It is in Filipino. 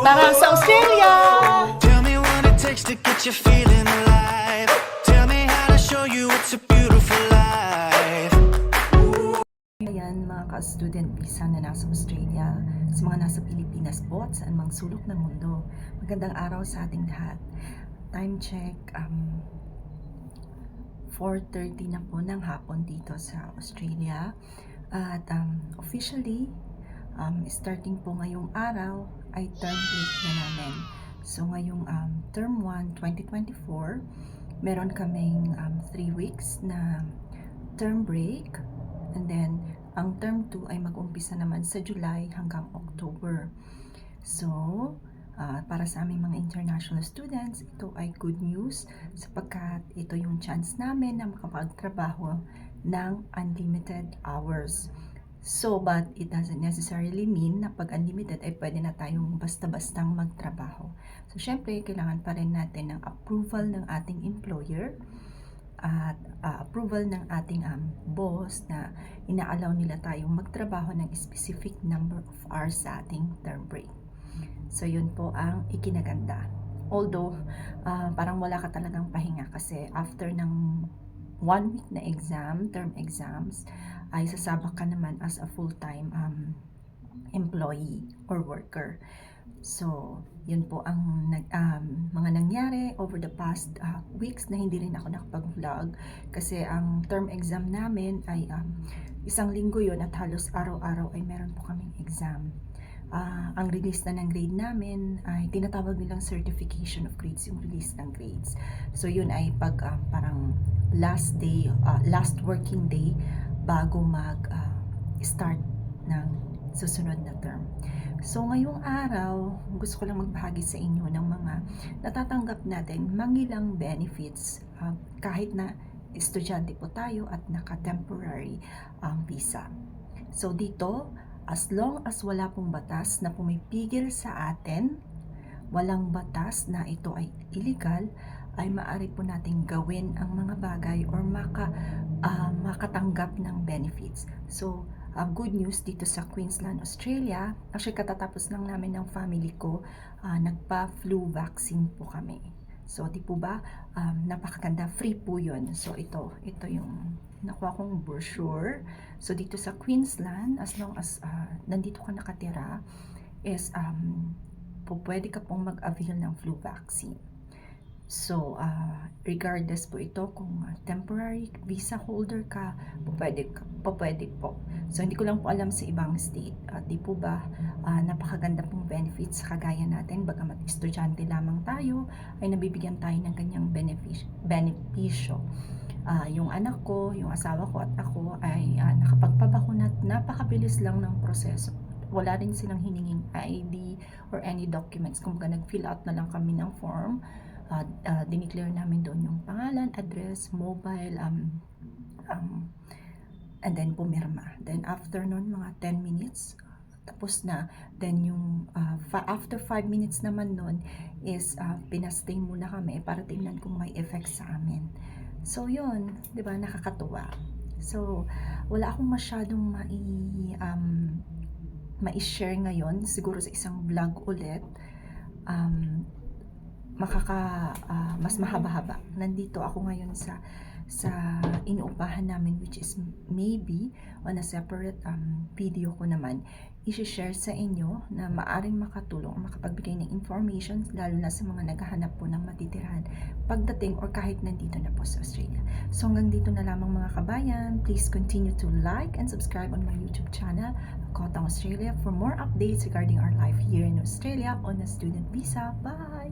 Tara sa Australia! Tell me what it takes to get you feeling alive. Tell me how to show you it's a beautiful life. Ayan mga ka-student visa na nasa Australia, sa mga nasa Pilipinas po at saan mang sulok ng mundo. Magandang araw sa ating lahat. Time check, 4:30 na po ng hapon dito sa Australia. At officially, starting po ngayong araw ay term break na namin. So ngayong term 1, 2024, meron kaming 3 weeks na term break. And then, ang term 2 ay mag-umpisa naman sa July hanggang October. So, para sa aming mga international students, ito ay good news sapagkat ito yung chance namin na makapagtrabaho ng unlimited hours. So, but it doesn't necessarily mean na pag unlimited ay pwede na tayong basta-bastang magtrabaho. So, syempre, kailangan pa rin natin ng approval ng ating employer at approval ng ating boss na inaalaw nila tayong magtrabaho ng specific number of hours sa ating term break. So yun po ang ikinaganda. Although parang wala ka talagang pahinga kasi after ng 1 week na exam, term exams, ay sasabak ka naman as a full-time employee or worker. So, yun po ang mga nangyari over the past weeks na hindi rin ako nakapag-vlog kasi ang term exam namin ay isang linggo yun at halos araw-araw ay meron po kaming exam. Ang release na ng grade namin ay tinatawag nilang certification of grades, yung release ng grades. So, yun ay pag parang last working day bago mag-start ng susunod na term. So, ngayong araw, gusto ko lang magbahagi sa inyo ng mga natatanggap natin mangilang benefits kahit na estudyante po tayo at naka-temporary visa. So, dito, as long as wala pong batas na pumipigil sa atin, walang batas na ito ay illegal, ay maaari po nating gawin ang mga bagay or makatanggap ng benefits. So, good news dito sa Queensland, Australia. Actually, katatapos lang namin ng family ko, nagpa-flu vaccine po kami. So, di po ba, napakaganda, free po yun. So, ito yung nakuha kong brochure. So, dito sa Queensland, as long as nandito ka nakatira, is pwede ka pong mag-avail ng flu vaccine. So, regardless po ito kung temporary visa holder ka, pwede po. So, hindi ko lang po alam sa ibang state. Di po ba, napakaganda pong benefits kagaya natin, bagamat estudyante lamang tayo, ay nabibigyan tayo ng kanyang benepisyo. Yung anak ko, yung asawa ko at ako ay nakapagpabakuna at napakabilis lang ng proseso. Wala rin silang hininging ID or any documents. Kung nag-fill out na lang kami ng form, dineclare namin doon yung pangalan, address, mobile, and then pumirma. Then after nun, mga 10 minutes, tapos na. Then yung after 5 minutes naman nun is pinastay muna kami para tingnan kung may effect sa amin. So yun, di ba, nakakatuwa. So wala akong masyadong mai-share ngayon, siguro sa isang vlog ulit. Mas mahaba-haba. Nandito ako ngayon sa inuupahan namin, which is maybe on a separate video ko naman i-share sa inyo na maaring makatulong o makapagbigay ng information lalo na sa mga naghahanap po ng matitirahan pagdating or kahit nandito na po sa Australia. So hanggang dito na lamang mga kabayan. Please continue to like and subscribe on my YouTube channel, Kotang Australia, for more updates regarding our life here in Australia on a student visa. Bye!